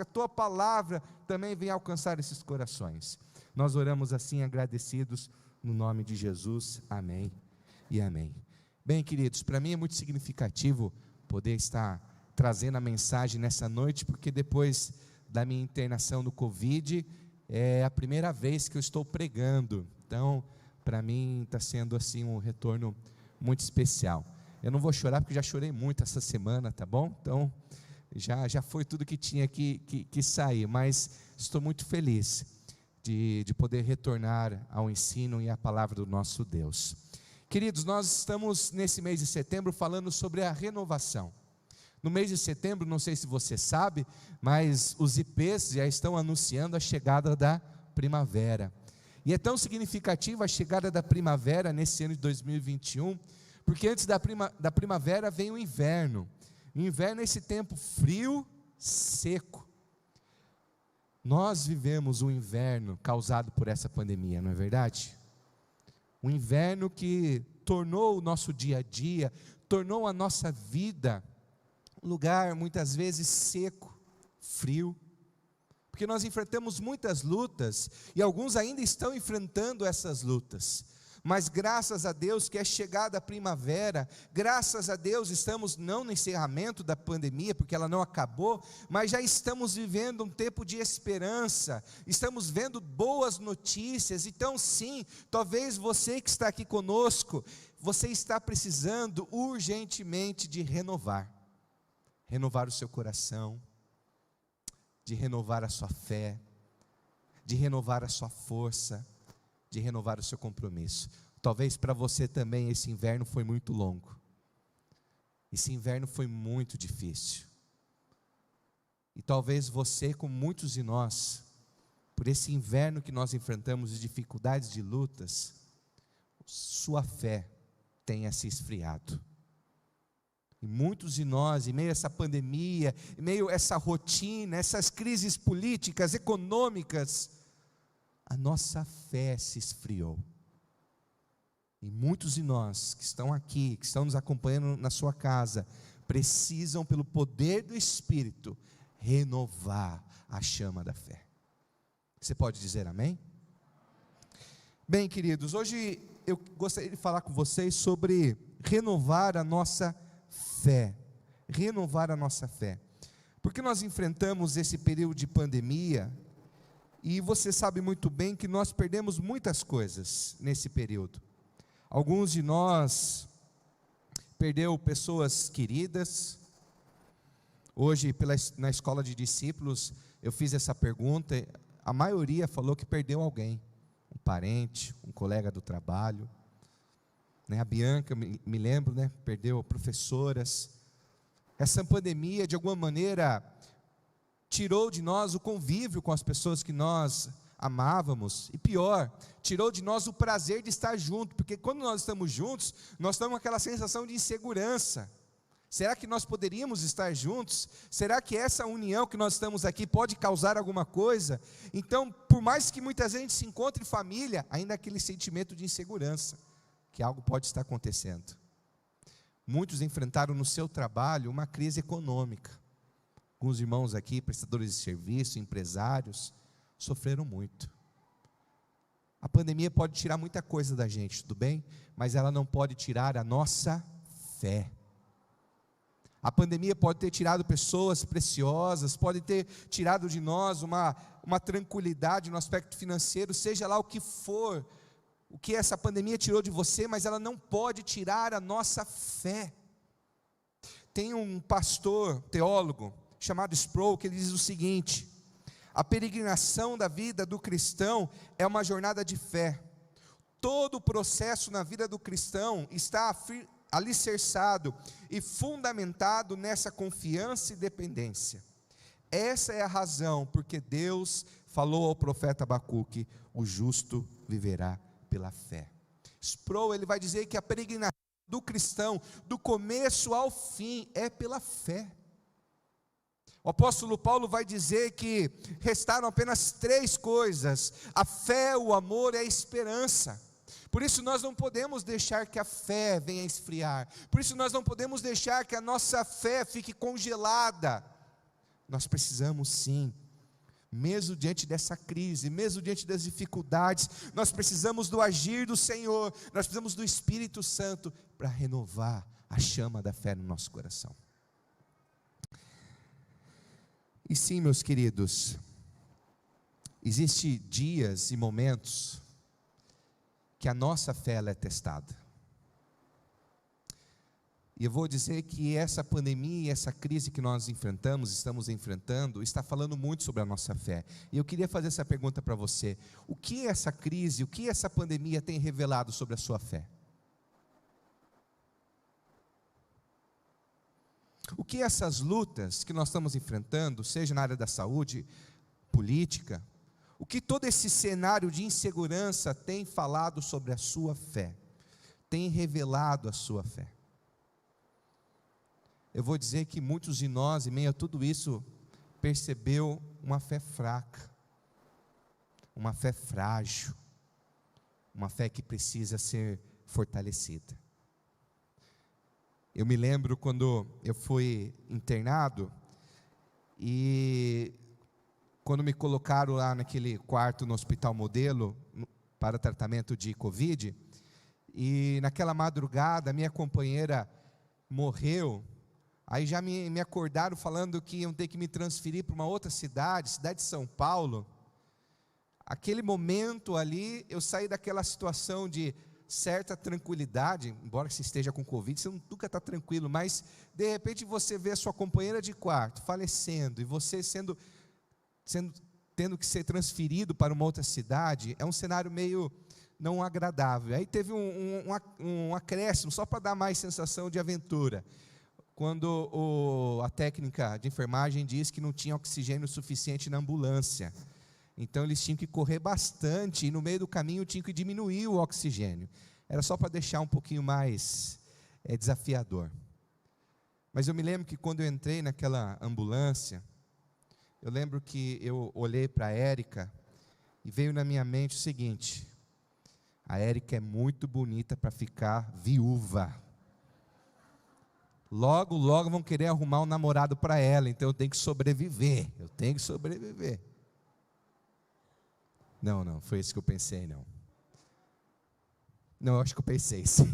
que a tua palavra também venha alcançar esses corações. Nós oramos assim agradecidos no nome de Jesus, amém e amém. Bem, queridos, para mim é muito significativo poder estar trazendo a mensagem nessa noite, porque depois da minha internação no Covid, é a primeira vez que eu estou pregando, então para mim está sendo assim um retorno muito especial. Eu não vou chorar porque já chorei muito essa semana, tá bom? Então já foi tudo que tinha que sair, mas estou muito feliz de poder retornar ao ensino e à palavra do nosso Deus. Queridos, nós estamos nesse mês de setembro falando sobre a renovação. No mês de setembro, não sei se você sabe, mas os IPs já estão anunciando a chegada da primavera. E é tão significativa a chegada da primavera nesse ano de 2021, porque antes da primavera vem o inverno. O inverno é esse tempo frio, seco. Nós vivemos um inverno causado por essa pandemia, não é verdade? Um inverno que tornou o nosso dia a dia, tornou a nossa vida um lugar muitas vezes seco, frio, porque nós enfrentamos muitas lutas, e alguns ainda estão enfrentando essas lutas, mas graças a Deus que é chegada a primavera, graças a Deus estamos não no encerramento da pandemia, porque ela não acabou, mas já estamos vivendo um tempo de esperança, estamos vendo boas notícias. Então sim, talvez você que está aqui conosco, você está precisando urgentemente de renovar o seu coração, de renovar a sua fé, de renovar a sua força, de renovar o seu compromisso. Talvez para você também esse inverno foi muito longo, esse inverno foi muito difícil, e talvez você, como muitos de nós, por esse inverno que nós enfrentamos de dificuldades, de lutas, sua fé tenha se esfriado. E muitos de nós, em meio a essa pandemia, em meio a essa rotina, essas crises políticas, econômicas, a nossa fé se esfriou. E muitos de nós que estão aqui, que estão nos acompanhando na sua casa, precisam, pelo poder do Espírito, renovar a chama da fé. Você pode dizer amém? Bem, queridos, hoje eu gostaria de falar com vocês sobre renovar a nossa fé. Renovar a nossa fé. Porque nós enfrentamos esse período de pandemia, e você sabe muito bem que nós perdemos muitas coisas nesse período. Alguns de nós perdeu pessoas queridas. Hoje, na escola de discípulos, eu fiz essa pergunta, a maioria falou que perdeu alguém, um parente, um colega do trabalho, né? A Bianca, me lembro, né? Perdeu professoras. Essa pandemia, de alguma maneira, tirou de nós o convívio com as pessoas que nós amávamos, e pior, tirou de nós o prazer de estar junto, porque quando nós estamos juntos, nós estamos com aquela sensação de insegurança. Será que nós poderíamos estar juntos? Será que essa união que nós estamos aqui pode causar alguma coisa? Então, por mais que muitas vezes a gente se encontre em família, ainda há aquele sentimento de insegurança, que algo pode estar acontecendo. Muitos enfrentaram no seu trabalho uma crise econômica. Alguns irmãos aqui, prestadores de serviço, empresários, sofreram muito. A pandemia pode tirar muita coisa da gente, tudo bem? Mas ela não pode tirar a nossa fé. A pandemia pode ter tirado pessoas preciosas, pode ter tirado de nós uma tranquilidade no aspecto financeiro, seja lá o que for, o que essa pandemia tirou de você, mas ela não pode tirar a nossa fé. Tem um pastor, teólogo, chamado Sproul, que ele diz o seguinte: a peregrinação da vida do cristão é uma jornada de fé. Todo o processo na vida do cristão está alicerçado e fundamentado nessa confiança e dependência. Essa é a razão porque Deus falou ao profeta Abacuque: o justo viverá pela fé. Sproul, ele vai dizer que a peregrinação do cristão, do começo ao fim, é pela fé. O apóstolo Paulo vai dizer que restaram apenas 3 coisas: a fé, o amor e a esperança. Por isso nós não podemos deixar que a fé venha esfriar, por isso nós não podemos deixar que a nossa fé fique congelada. nós precisamos sim, mesmo diante dessa crise, mesmo diante das dificuldades, nós precisamos do agir do Senhor, nós precisamos do Espírito Santo para renovar a chama da fé no nosso coração. E sim, meus queridos, existem dias e momentos que a nossa fé ela é testada. E eu vou dizer que essa pandemia, essa crise que nós estamos enfrentando, está falando muito sobre a nossa fé. E eu queria fazer essa pergunta para você: o que essa crise, o que essa pandemia tem revelado sobre a sua fé? O que essas lutas que nós estamos enfrentando, seja na área da saúde, política, o que todo esse cenário de insegurança tem falado sobre a sua fé, tem revelado a sua fé? Eu vou dizer que muitos de nós, em meio a tudo isso, percebeu uma fé fraca, uma fé frágil, uma fé que precisa ser fortalecida. Eu me lembro quando eu fui internado, e quando me colocaram lá naquele quarto no Hospital Modelo, para tratamento de Covid, e naquela madrugada, minha companheira morreu. Aí já me acordaram falando que iam ter que me transferir para uma outra cidade de São Paulo. Aquele momento ali, eu saí daquela situação de certa tranquilidade, embora você esteja com Covid, você nunca está tranquilo, mas de repente você vê a sua companheira de quarto falecendo, e você tendo que ser transferido para uma outra cidade, é um cenário meio não agradável. Aí teve um acréscimo, só para dar mais sensação de aventura, quando a técnica de enfermagem disse que não tinha oxigênio suficiente na ambulância. Então eles tinham que correr bastante, e no meio do caminho tinham que diminuir o oxigênio. Era só para deixar um pouquinho mais desafiador. Mas eu me lembro que quando eu entrei naquela ambulância, eu lembro que eu olhei para a Érica, e veio na minha mente o seguinte: a Érica é muito bonita para ficar viúva. Logo, logo vão querer arrumar um namorado para ela, então eu tenho que sobreviver, Não, foi isso que eu pensei, não. Não, eu acho que eu pensei sim.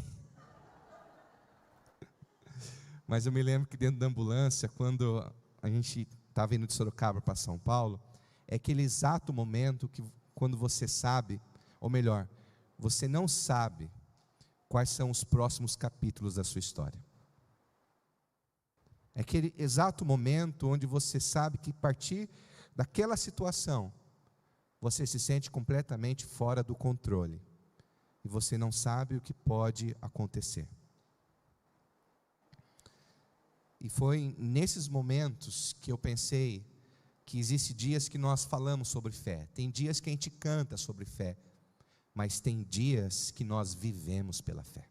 Mas eu me lembro que dentro da ambulância, quando a gente estava indo de Sorocaba para São Paulo, é aquele exato momento que, quando você sabe, ou melhor, você não sabe quais são os próximos capítulos da sua história. É aquele exato momento onde você sabe que, a partir daquela situação, você se sente completamente fora do controle, e você não sabe o que pode acontecer. E foi nesses momentos que eu pensei que existem dias que nós falamos sobre fé, tem dias que a gente canta sobre fé, mas tem dias que nós vivemos pela fé.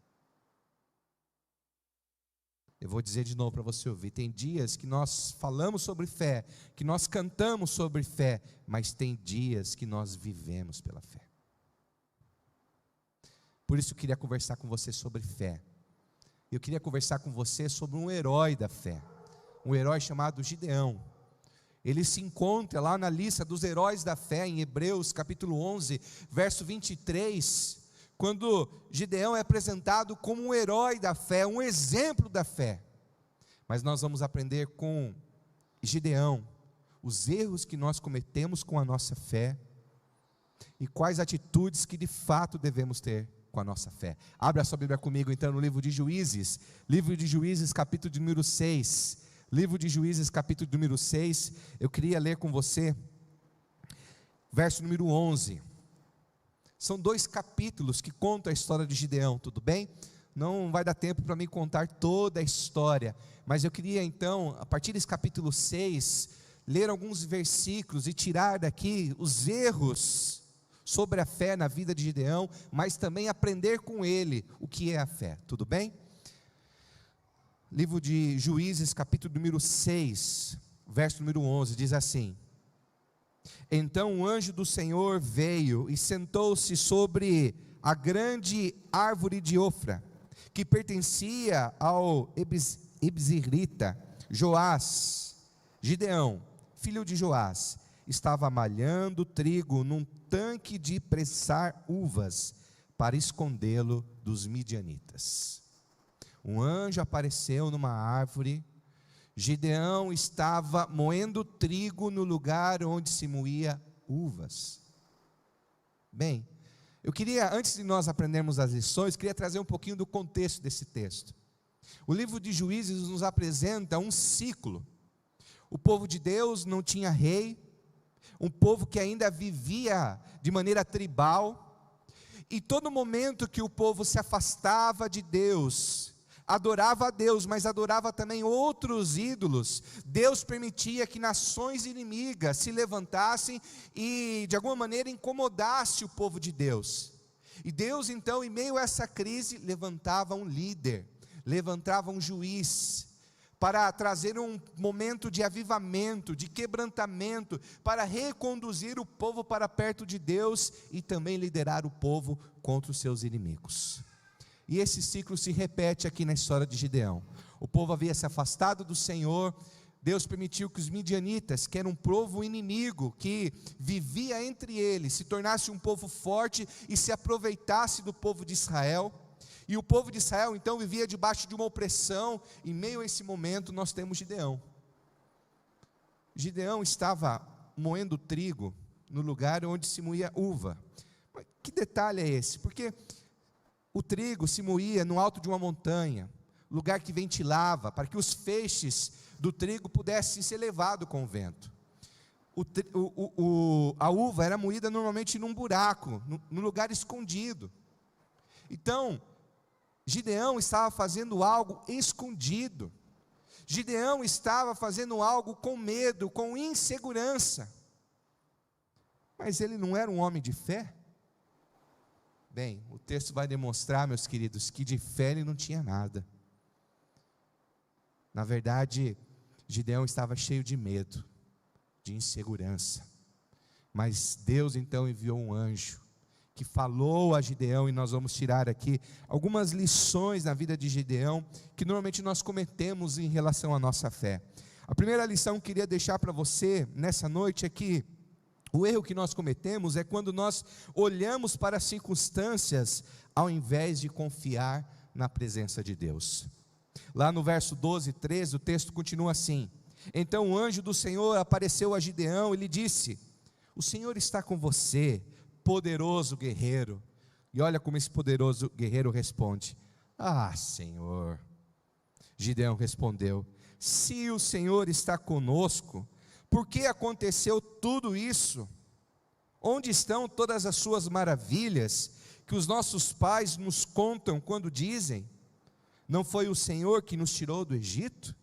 Eu vou dizer de novo para você ouvir: tem dias que nós falamos sobre fé, que nós cantamos sobre fé, mas tem dias que nós vivemos pela fé. Por isso eu queria conversar com você sobre fé. Eu queria conversar com você sobre um herói da fé, um herói chamado Gideão. Ele se encontra lá na lista dos heróis da fé, em Hebreus capítulo 11, verso 23, quando Gideão é apresentado como um herói da fé, um exemplo da fé. Mas nós vamos aprender com Gideão os erros que nós cometemos com a nossa fé, e quais atitudes que de fato devemos ter com a nossa fé. Abra a sua Bíblia comigo então no livro de Juízes, capítulo de número 6, livro de Juízes, capítulo de número 6, eu queria ler com você, verso número 11, são 2 capítulos que contam a história de Gideão, tudo bem? Não vai dar tempo para mim contar toda a história, mas eu queria então, a partir desse capítulo 6, ler alguns versículos e tirar daqui os erros sobre a fé na vida de Gideão, mas também aprender com ele o que é a fé, tudo bem? Livro de Juízes, capítulo número 6, verso número 11, diz assim: então o anjo do Senhor veio e sentou-se sobre a grande árvore de Ofra, que pertencia ao Ebzirita Joás. Gideão, filho de Joás, estava malhando trigo num tanque de pressar uvas, para escondê-lo dos midianitas. Um anjo apareceu numa árvore. Gideão estava moendo trigo no lugar onde se moía uvas. Bem, eu queria, antes de nós aprendermos as lições, queria trazer um pouquinho do contexto desse texto. O livro de Juízes nos apresenta um ciclo. O povo de Deus não tinha rei, um povo que ainda vivia de maneira tribal, e todo momento que o povo se afastava de Deus, adorava a Deus, mas adorava também outros ídolos, Deus permitia que nações inimigas se levantassem e de alguma maneira incomodasse o povo de Deus. E Deus então, em meio a essa crise, levantava um líder, levantava um juiz, para trazer um momento de avivamento, de quebrantamento, para reconduzir o povo para perto de Deus e também liderar o povo contra os seus inimigos. E esse ciclo se repete aqui na história de Gideão. O povo havia se afastado do Senhor, Deus permitiu que os midianitas, que era um povo inimigo, que vivia entre eles, se tornasse um povo forte e se aproveitasse do povo de Israel. E o povo de Israel então vivia debaixo de uma opressão. Em meio a esse momento nós temos Gideão. Gideão estava moendo trigo no lugar onde se moía uva. Mas que detalhe é esse? Porque o trigo se moía no alto de uma montanha, lugar que ventilava, para que os feixes do trigo pudessem ser levados com o vento. A uva era moída normalmente num buraco, num lugar escondido. Então, Gideão estava fazendo algo escondido. Gideão estava fazendo algo com medo, com insegurança. Mas ele não era um homem de fé? Bem, o texto vai demonstrar, meus queridos, que de fé ele não tinha nada. Na verdade, Gideão estava cheio de medo, de insegurança. Mas Deus então enviou um anjo que falou a Gideão, e nós vamos tirar aqui algumas lições na vida de Gideão, que normalmente nós cometemos em relação à nossa fé. A primeira lição que eu queria deixar para você nessa noite é que o erro que nós cometemos é quando nós olhamos para as circunstâncias, ao invés de confiar na presença de Deus. Lá no verso 12 e 13, o texto continua assim: então o anjo do Senhor apareceu a Gideão e lhe disse: o Senhor está com você, poderoso guerreiro. E olha como esse poderoso guerreiro responde: ah, Senhor. Gideão respondeu: se o Senhor está conosco, por que aconteceu tudo isso? Onde estão todas as suas maravilhas, que os nossos pais nos contam quando dizem: não foi o Senhor que nos tirou do Egito?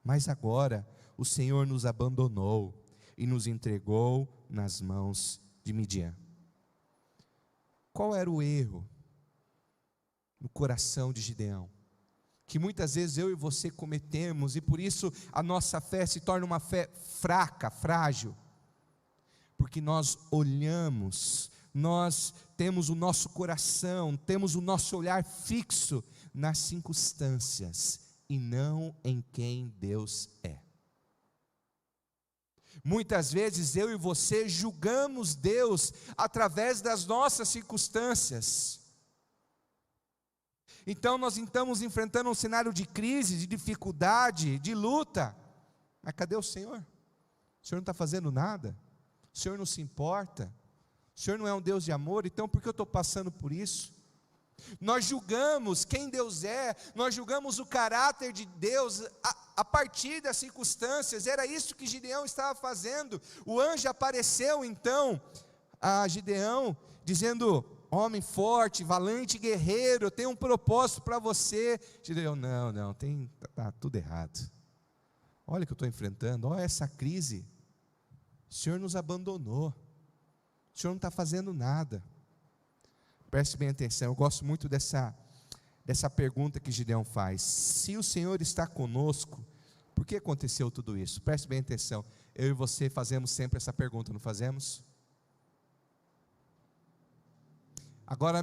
Mas agora o Senhor nos abandonou e nos entregou nas mãos de Midian. Qual era o erro no coração de Gideão? Que muitas vezes eu e você cometemos, e por isso a nossa fé se torna uma fé fraca, frágil, porque nós olhamos, nós temos o nosso coração, temos o nosso olhar fixo nas circunstâncias, e não em quem Deus é. Muitas vezes eu e você julgamos Deus através das nossas circunstâncias. Então nós estamos enfrentando um cenário de crise, de dificuldade, de luta. Mas cadê o Senhor? O Senhor não está fazendo nada? O Senhor não se importa? O Senhor não é um Deus de amor? Então por que eu estou passando por isso? Nós julgamos quem Deus é, nós julgamos o caráter de Deus a partir das circunstâncias. Era isso que Gideão estava fazendo. O anjo apareceu então a Gideão, dizendo: homem forte, valente, guerreiro, eu tenho um propósito para você. Gideão: não, está tudo errado. Olha o que eu estou enfrentando, olha essa crise. O Senhor nos abandonou, o Senhor não está fazendo nada. Preste bem atenção, eu gosto muito dessa pergunta que Gideão faz: se o Senhor está conosco, por que aconteceu tudo isso? Preste bem atenção, eu e você fazemos sempre essa pergunta, não fazemos? Agora,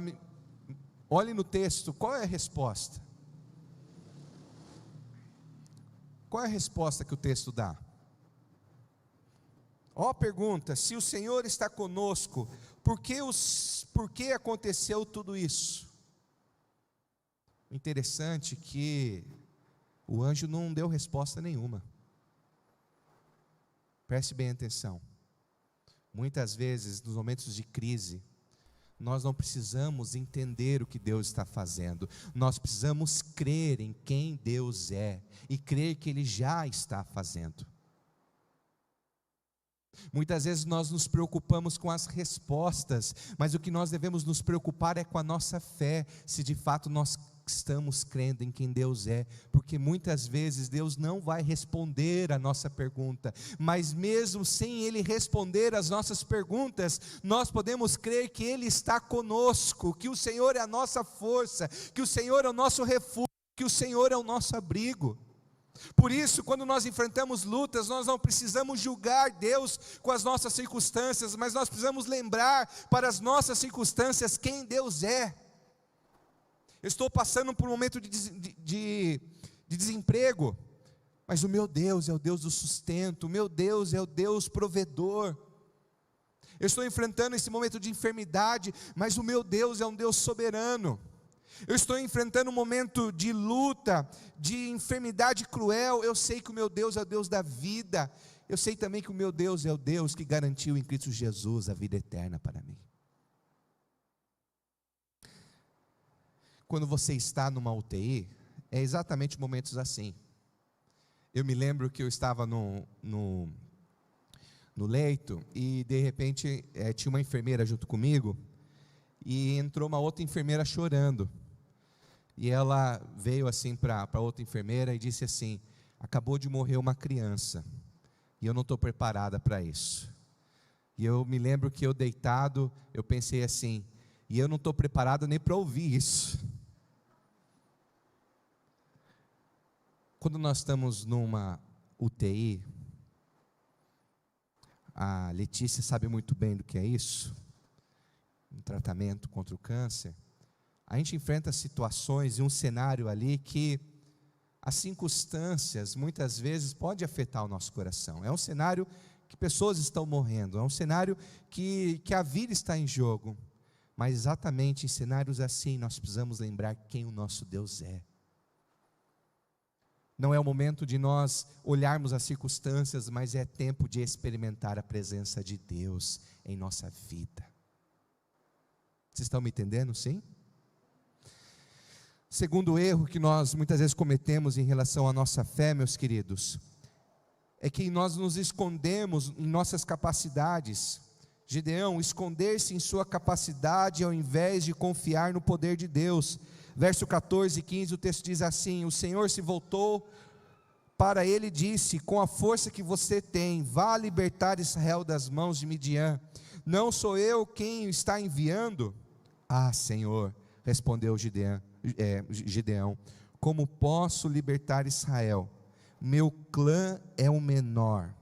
olhe no texto, qual é a resposta? Qual é a resposta que o texto dá? Ó, pergunta: se o Senhor está conosco, por que aconteceu tudo isso? Interessante que o anjo não deu resposta nenhuma. Preste bem atenção. Muitas vezes, nos momentos de crise, nós não precisamos entender o que Deus está fazendo, nós precisamos crer em quem Deus é, e crer que Ele já está fazendo. Muitas vezes nós nos preocupamos com as respostas, mas o que nós devemos nos preocupar é com a nossa fé, se de fato nós estamos crendo em quem Deus é, porque muitas vezes Deus não vai responder a nossa pergunta, mas mesmo sem Ele responder as nossas perguntas, nós podemos crer que Ele está conosco, que o Senhor é a nossa força, que o Senhor é o nosso refúgio, que o Senhor é o nosso abrigo. Por isso, quando nós enfrentamos lutas, nós não precisamos julgar Deus com as nossas circunstâncias, mas nós precisamos lembrar para as nossas circunstâncias quem Deus é. Eu estou passando por um momento de desemprego, mas o meu Deus é o Deus do sustento, o meu Deus é o Deus provedor. Eu estou enfrentando esse momento de enfermidade, mas o meu Deus é um Deus soberano. Eu estou enfrentando um momento de luta, de enfermidade cruel, eu sei que o meu Deus é o Deus da vida, eu sei também que o meu Deus é o Deus que garantiu em Cristo Jesus a vida eterna para mim. Quando você está numa UTI, é exatamente momentos assim. Eu me lembro que eu estava no leito, e de repente tinha uma enfermeira junto comigo, e entrou uma outra enfermeira chorando. E ela veio assim para outra enfermeira e disse assim: acabou de morrer uma criança, e eu não estou preparada para isso. E eu me lembro que eu deitado, eu pensei assim: e eu não estou preparado nem para ouvir isso. Quando nós estamos numa UTI, a Letícia sabe muito bem do que é isso, um tratamento contra o câncer. A gente enfrenta situações e um cenário ali que as circunstâncias muitas vezes podem afetar o nosso coração. É um cenário que pessoas estão morrendo, é um cenário que a vida está em jogo. Mas exatamente em cenários assim nós precisamos lembrar quem o nosso Deus é. Não é o momento de nós olharmos as circunstâncias, mas é tempo de experimentar a presença de Deus em nossa vida. Vocês estão me entendendo, sim? Segundo erro que nós muitas vezes cometemos em relação à nossa fé, meus queridos, é que nós nos escondemos em nossas capacidades. Gideão, esconder-se em sua capacidade ao invés de confiar no poder de Deus. Verso 14 e 15, o texto diz assim: o Senhor se voltou para ele e disse: com a força que você tem, vá libertar Israel das mãos de Midian. Não sou eu quem o está enviando? Ah, Senhor, respondeu Gideão, como posso libertar Israel? Meu clã é o menor,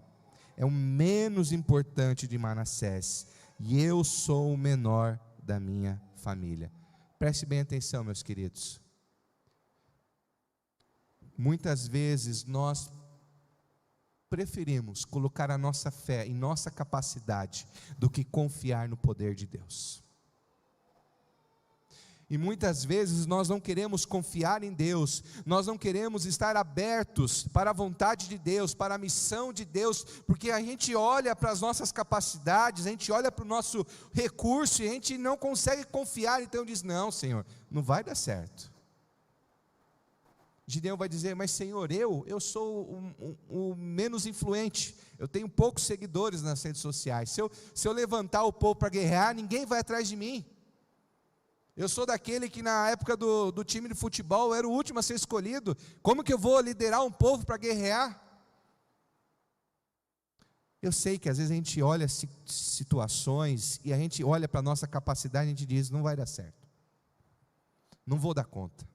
é o menos importante de Manassés, e eu sou o menor da minha família. Preste bem atenção, meus queridos. Muitas vezes nós preferimos colocar a nossa fé em nossa capacidade do que confiar no poder de Deus. E muitas vezes nós não queremos confiar em Deus, nós não queremos estar abertos para a vontade de Deus, para a missão de Deus, porque a gente olha para as nossas capacidades, a gente olha para o nosso recurso e a gente não consegue confiar, então diz: não, Senhor, não vai dar certo. Gideão vai dizer: mas Senhor, eu sou o menos influente, eu tenho poucos seguidores nas redes sociais, se eu levantar o povo para guerrear, ninguém vai atrás de mim. Eu sou daquele que na época do time de futebol eu era o último a ser escolhido. Como que eu vou liderar um povo para guerrear? Eu sei que às vezes a gente olha situações e a gente olha para a nossa capacidade e a gente diz: não vai dar certo, não vou dar conta.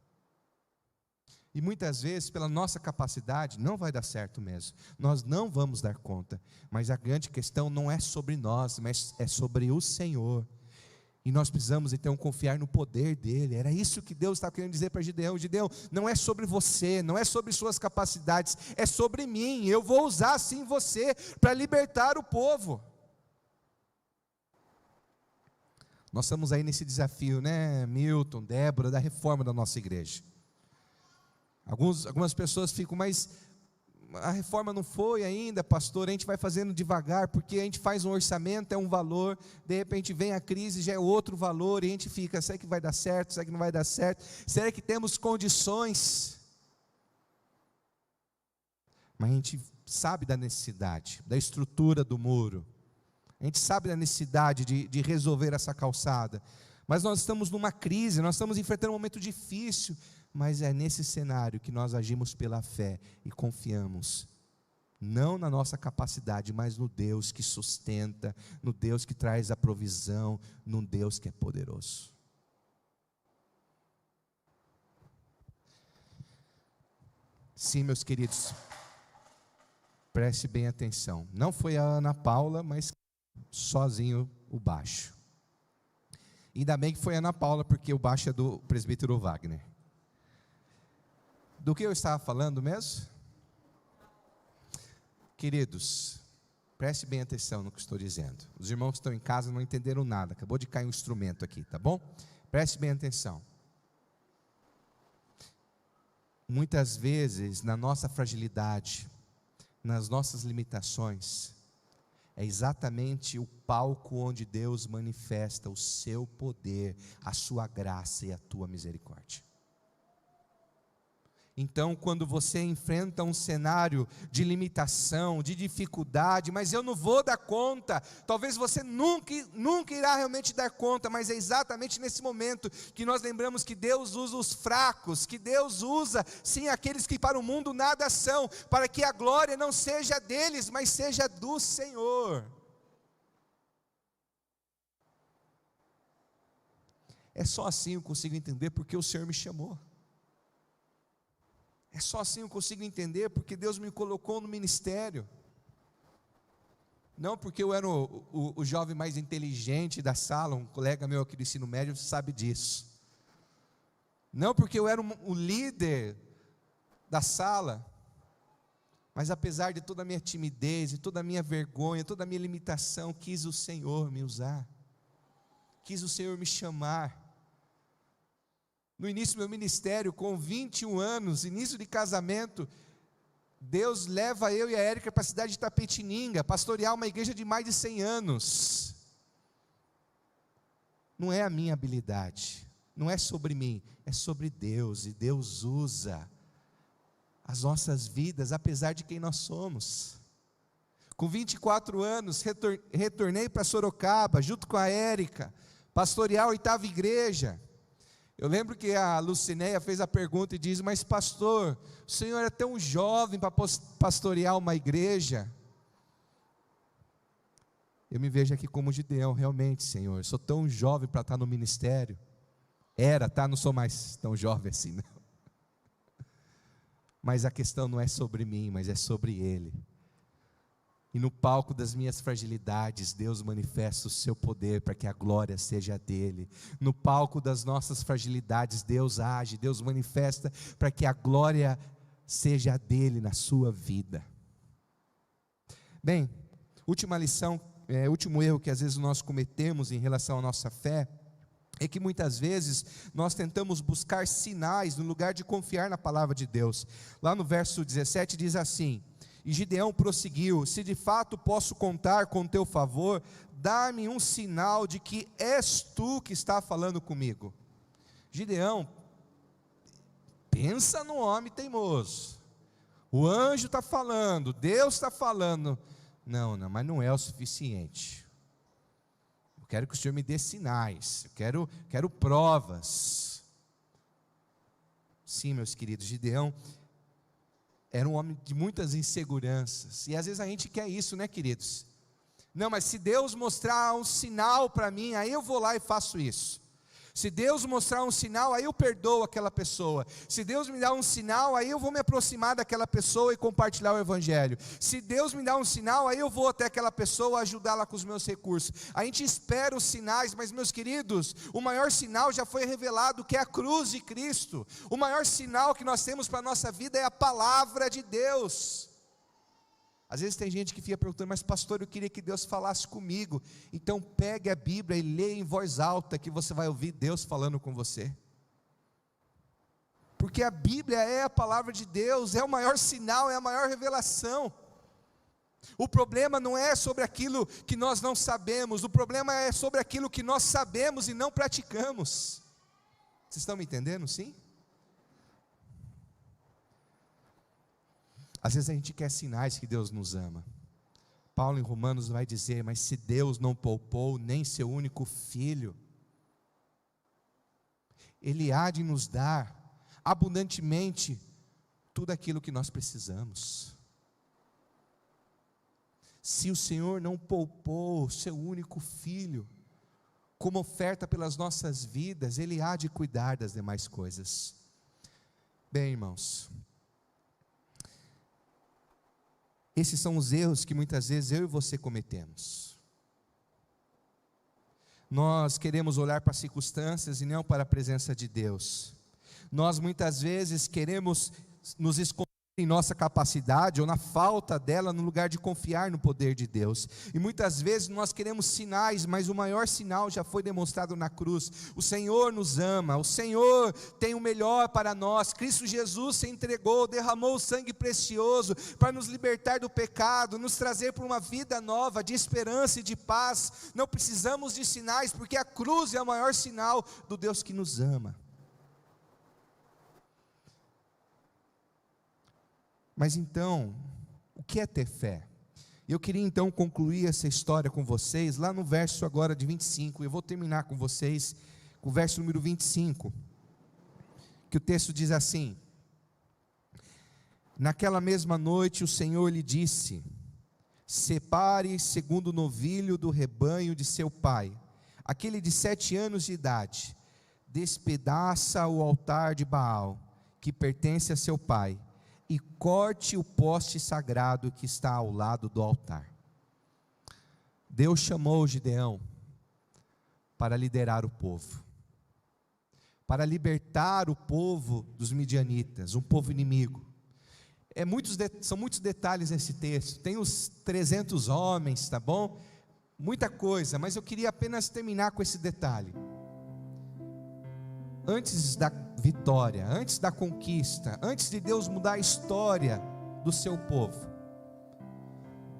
E muitas vezes pela nossa capacidade não vai dar certo mesmo, nós não vamos dar conta. Mas a grande questão não é sobre nós, mas é sobre o Senhor. E nós precisamos então confiar no poder dele. Era isso que Deus estava querendo dizer para Gideão. Gideão, não é sobre você, não é sobre suas capacidades, é sobre mim. Eu vou usar sim você para libertar o povo. Nós estamos aí nesse desafio, né, Milton, Débora, da reforma da nossa igreja. Algumas pessoas ficam, mas a reforma não foi ainda, pastor, a gente vai fazendo devagar, porque a gente faz um orçamento, é um valor, de repente vem a crise, já é outro valor, e a gente fica, será que vai dar certo, será que não vai dar certo, será que temos condições? Mas a gente sabe da necessidade, da estrutura do muro, a gente sabe da necessidade de resolver essa calçada, mas nós estamos numa crise, nós estamos enfrentando um momento difícil, mas é nesse cenário que nós agimos pela fé e confiamos, não na nossa capacidade, mas no Deus que sustenta, no Deus que traz a provisão, no Deus que é poderoso. Sim, meus queridos, preste bem atenção, não foi a Ana Paula, mas sozinho o baixo. Ainda bem que foi a Ana Paula, porque o baixo é do presbítero Wagner. Do que eu estava falando mesmo? Queridos, preste bem atenção no que estou dizendo. Os irmãos que estão em casa não entenderam nada, acabou de cair um instrumento aqui, tá bom? Preste bem atenção. Muitas vezes, na nossa fragilidade, nas nossas limitações, é exatamente o palco onde Deus manifesta o seu poder, a sua graça e a tua misericórdia. Então, quando você enfrenta um cenário de limitação, de dificuldade, mas eu não vou dar conta, talvez você nunca irá realmente dar conta, mas é exatamente nesse momento que nós lembramos que Deus usa os fracos, que Deus usa, sim, aqueles que para o mundo nada são, para que a glória não seja deles, mas seja do Senhor. É só assim eu consigo entender porque o Senhor me chamou. É só assim eu consigo entender porque Deus me colocou no ministério. Não porque eu era o jovem mais inteligente da sala, um colega meu aqui do ensino médio sabe disso. Não porque eu era o líder da sala, mas apesar de toda a minha timidez, de toda a minha vergonha, toda a minha limitação, quis o Senhor me usar, quis o Senhor me chamar. No início do meu ministério, com 21 anos, início de casamento, Deus leva eu e a Érica para a cidade de Itapetininga, pastorear uma igreja de mais de 100 anos. Não é a minha habilidade, não é sobre mim, é sobre Deus, e Deus usa as nossas vidas, apesar de quem nós somos. Com 24 anos, retornei para Sorocaba, junto com a Érica, pastorear a 8ª igreja. Eu lembro que a Lucinéia fez a pergunta e diz, mas pastor, o senhor é tão jovem para pastorear uma igreja? Eu me vejo aqui como Gideão, realmente, Senhor, sou tão jovem para estar no ministério. Não sou mais tão jovem assim, não. Mas a questão não é sobre mim, mas é sobre Ele. E no palco das minhas fragilidades, Deus manifesta o seu poder para que a glória seja dele. No palco das nossas fragilidades, Deus age, Deus manifesta para que a glória seja dele na sua vida. Bem, última lição, último erro que às vezes nós cometemos em relação à nossa fé, é que muitas vezes nós tentamos buscar sinais no lugar de confiar na palavra de Deus. Lá no verso 17 diz assim: e Gideão prosseguiu, se de fato posso contar com teu favor, dá-me um sinal de que és tu que está falando comigo. Gideão, pensa no homem teimoso, o anjo está falando, Deus está falando, não, mas não é o suficiente, eu quero que o Senhor me dê sinais, eu quero provas. Sim, meus queridos, Gideão era um homem de muitas inseguranças, e às vezes a gente quer isso, né, queridos? Não, mas se Deus mostrar um sinal para mim, aí eu vou lá e faço isso. Se Deus mostrar um sinal, aí eu perdoo aquela pessoa. Se Deus me dá um sinal, aí eu vou me aproximar daquela pessoa e compartilhar o Evangelho. Se Deus me dá um sinal, aí eu vou até aquela pessoa ajudá-la com os meus recursos. A gente espera os sinais, mas meus queridos, o maior sinal já foi revelado, que é a cruz de Cristo. O maior sinal que nós temos para a nossa vida é a palavra de Deus. Às vezes tem gente que fica perguntando, mas pastor, eu queria que Deus falasse comigo. Então pegue a Bíblia e leia em voz alta, que você vai ouvir Deus falando com você. Porque a Bíblia é a palavra de Deus, é o maior sinal, é a maior revelação. O problema não é sobre aquilo que nós não sabemos, o problema é sobre aquilo que nós sabemos e não praticamos. Vocês estão me entendendo, sim? Às vezes a gente quer sinais que Deus nos ama. Paulo em Romanos vai dizer, mas se Deus não poupou nem seu único filho, Ele há de nos dar abundantemente tudo aquilo que nós precisamos. Se o Senhor não poupou seu único filho, como oferta pelas nossas vidas, Ele há de cuidar das demais coisas. Bem, irmãos, esses são os erros que muitas vezes eu e você cometemos. Nós queremos olhar para as circunstâncias e não para a presença de Deus. Nós muitas vezes queremos nos esconder em nossa capacidade ou na falta dela, no lugar de confiar no poder de Deus. E muitas vezes nós queremos sinais, mas o maior sinal já foi demonstrado na cruz. O Senhor nos ama, o Senhor tem o melhor para nós. Cristo Jesus se entregou, derramou o sangue precioso para nos libertar do pecado, nos trazer para uma vida nova, de esperança e de paz. Não precisamos de sinais, porque a cruz é o maior sinal do Deus que nos ama. Mas então, o que é ter fé? Eu queria então concluir essa história com vocês, lá no verso agora de 25, eu vou terminar com vocês, com o verso número 25, que o texto diz assim: naquela mesma noite o Senhor lhe disse, separe segundo o novilho do rebanho de seu pai, aquele de 7 anos de idade, despedaça o altar de Baal, que pertence a seu pai, e corte o poste sagrado que está ao lado do altar. Deus chamou Gideão para liderar o povo, para libertar o povo dos midianitas, um povo inimigo. São muitos detalhes nesse texto, tem os 300 homens, tá bom? Muita coisa, mas eu queria apenas terminar com esse detalhe. Antes da vitória, antes da conquista, antes de Deus mudar a história do seu povo,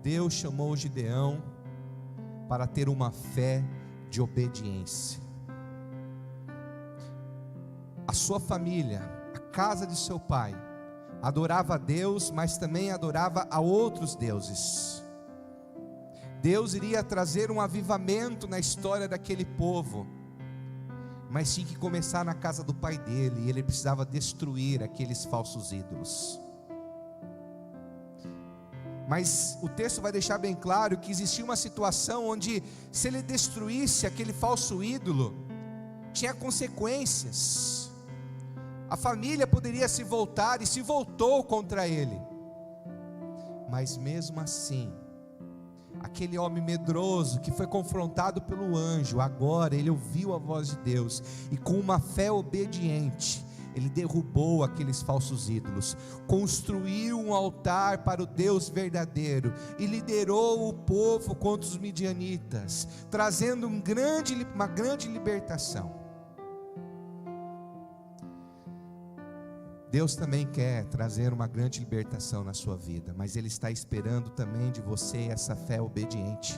Deus chamou Gideão para ter uma fé de obediência. A sua família, a casa de seu pai, adorava a Deus, mas também adorava a outros deuses. Deus iria trazer um avivamento na história daquele povo, mas tinha que começar na casa do pai dele, e ele precisava destruir aqueles falsos ídolos. Mas o texto vai deixar bem claro que existia uma situação onde, se ele destruísse aquele falso ídolo, tinha consequências. A família poderia se voltar, e se voltou contra ele. Mas mesmo assim, aquele homem medroso que foi confrontado pelo anjo, agora ele ouviu a voz de Deus, e com uma fé obediente, ele derrubou aqueles falsos ídolos, construiu um altar para o Deus verdadeiro, e liderou o povo contra os midianitas, trazendo uma grande libertação. Deus também quer trazer uma grande libertação na sua vida, mas Ele está esperando também de você essa fé obediente.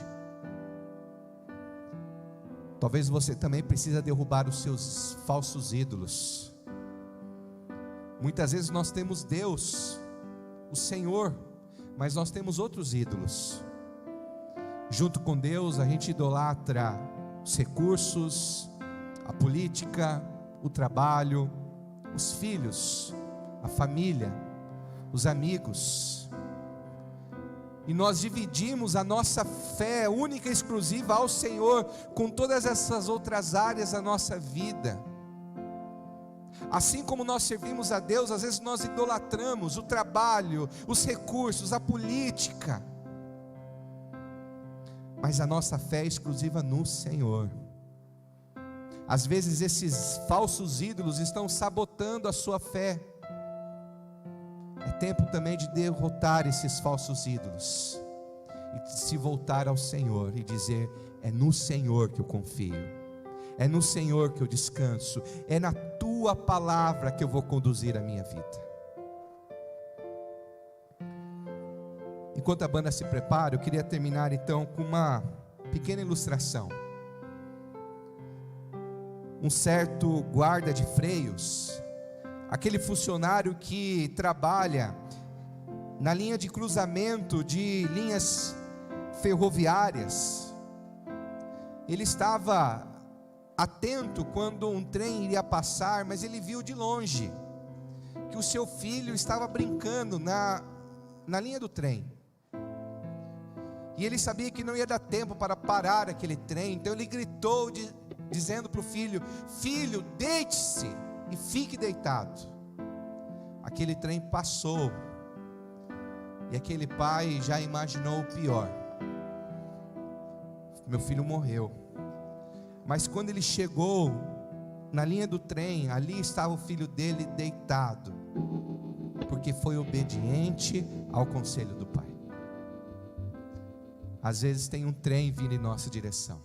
Talvez você também precisa derrubar os seus falsos ídolos. Muitas vezes nós temos Deus, o Senhor, mas nós temos outros ídolos. Junto com Deus a gente idolatra os recursos, a política, o trabalho, os filhos, a família, os amigos. e nós dividimos a nossa fé única e exclusiva ao Senhor com todas essas outras áreas da nossa vida. Assim como nós servimos a Deus, às vezes nós idolatramos o trabalho, os recursos, a política, mas a nossa fé é exclusiva no Senhor. Às vezes esses falsos ídolos estão sabotando a sua fé. É tempo também de derrotar esses falsos ídolos e se voltar ao Senhor e dizer: é no Senhor que eu confio, é no Senhor que eu descanso, é na tua palavra que eu vou conduzir a minha vida. Enquanto a banda se prepara, eu queria terminar então com uma pequena ilustração. Um certo guarda de freios, aquele funcionário que trabalha na linha de cruzamento de linhas ferroviárias, ele estava atento quando um trem iria passar, mas ele viu de longe que o seu filho estava brincando na linha do trem, e ele sabia que não ia dar tempo para parar aquele trem. Então ele gritou dizendo para o filho: filho, deite-se e fique deitado. Aquele trem passou, e aquele pai já imaginou o pior: meu filho morreu. Mas quando ele chegou na linha do trem, ali estava o filho dele deitado, porque foi obediente ao conselho do pai. Às vezes tem um trem vindo em nossa direção,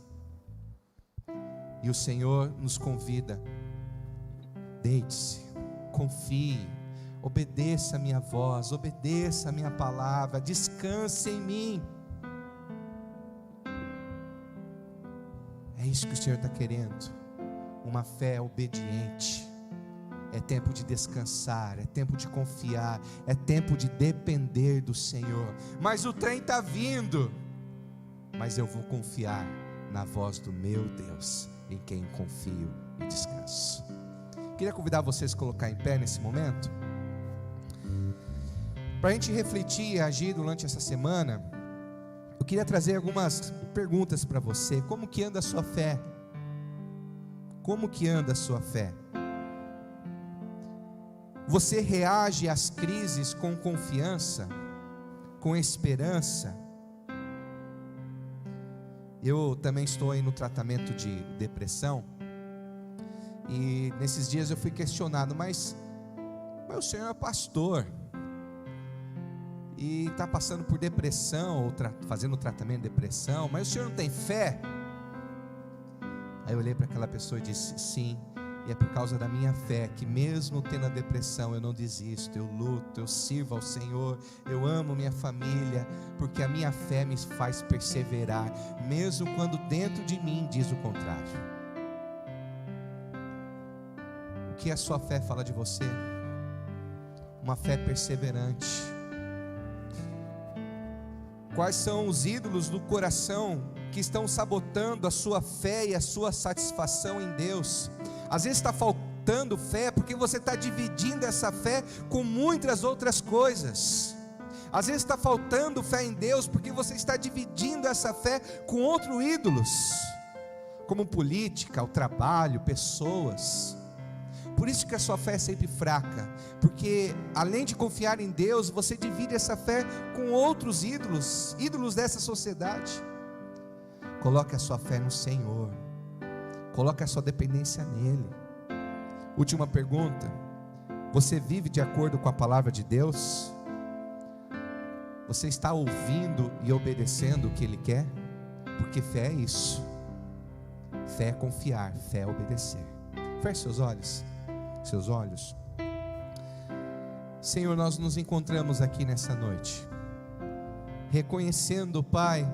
e o Senhor nos convida: deite-se, confie, obedeça a minha voz, obedeça a minha palavra, descanse em mim. É isso que o Senhor está querendo, uma fé obediente. É tempo de descansar, é tempo de confiar, é tempo de depender do Senhor. Mas o trem está vindo, mas eu vou confiar na voz do meu Deus, em quem confio e descanso. Queria convidar vocês a colocar em pé nesse momento, para a gente refletir e agir durante essa semana. Eu queria trazer algumas perguntas para você. Como que anda a sua fé? Como que anda a sua fé? Você reage às crises com confiança, com esperança? Eu também estou aí no tratamento de depressão, e nesses dias eu fui questionado: mas o senhor é pastor e está passando por depressão, ou fazendo tratamento de depressão, mas o senhor não tem fé? Aí eu olhei para aquela pessoa e disse: sim, e é por causa da minha fé que mesmo tendo a depressão eu não desisto, eu luto, eu sirvo ao Senhor, eu amo minha família, porque a minha fé me faz perseverar, mesmo quando dentro de mim diz o contrário. O que a sua fé fala de você? Uma fé perseverante. Quais são os ídolos do coração que estão sabotando a sua fé e a sua satisfação em Deus? Às vezes está faltando fé porque você está dividindo essa fé com muitas outras coisas. Às vezes está faltando fé em Deus porque você está dividindo essa fé com outros ídolos, como política, o trabalho, pessoas. Por isso que a sua fé é sempre fraca, porque além de confiar em Deus, você divide essa fé com outros ídolos, ídolos dessa sociedade. Coloque a sua fé no Senhor, coloque a sua dependência nele. Última pergunta: você vive de acordo com a palavra de Deus? Você está ouvindo e obedecendo o que Ele quer? Porque fé é isso. Fé é confiar, fé é obedecer. Feche seus olhos. Senhor, nós nos encontramos aqui nessa noite, reconhecendo, Pai,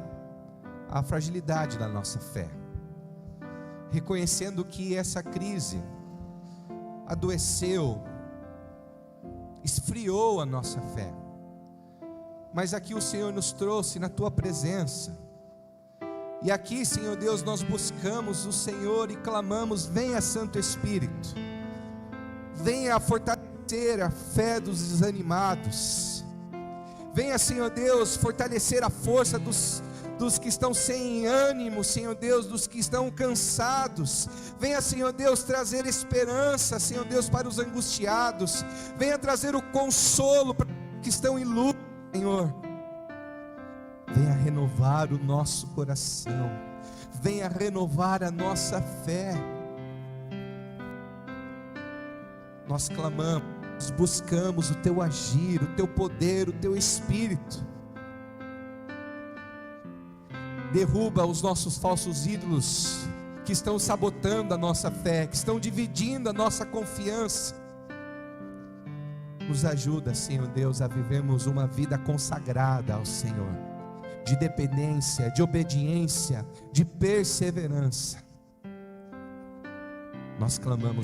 a fragilidade da nossa fé, reconhecendo que essa crise adoeceu, esfriou a nossa fé, mas aqui o Senhor nos trouxe na Tua presença, e aqui, Senhor Deus, nós buscamos o Senhor e clamamos: venha Santo Espírito, venha fortalecer a fé dos desanimados, Venha, Senhor Deus, fortalecer a força dos que estão sem ânimo, Senhor Deus, dos que estão cansados. Venha, Senhor Deus, trazer esperança, Senhor Deus, para os angustiados. Venha trazer o consolo para os que estão em luto, Senhor. Venha renovar o nosso coração. Venha renovar a nossa fé. Nós clamamos, buscamos o Teu agir, o Teu poder, o Teu Espírito. Derruba os nossos falsos ídolos que estão sabotando a nossa fé, que estão dividindo a nossa confiança. Nos ajuda, Senhor Deus, a vivermos uma vida consagrada ao Senhor, de dependência, de obediência, de perseverança. Nós clamamos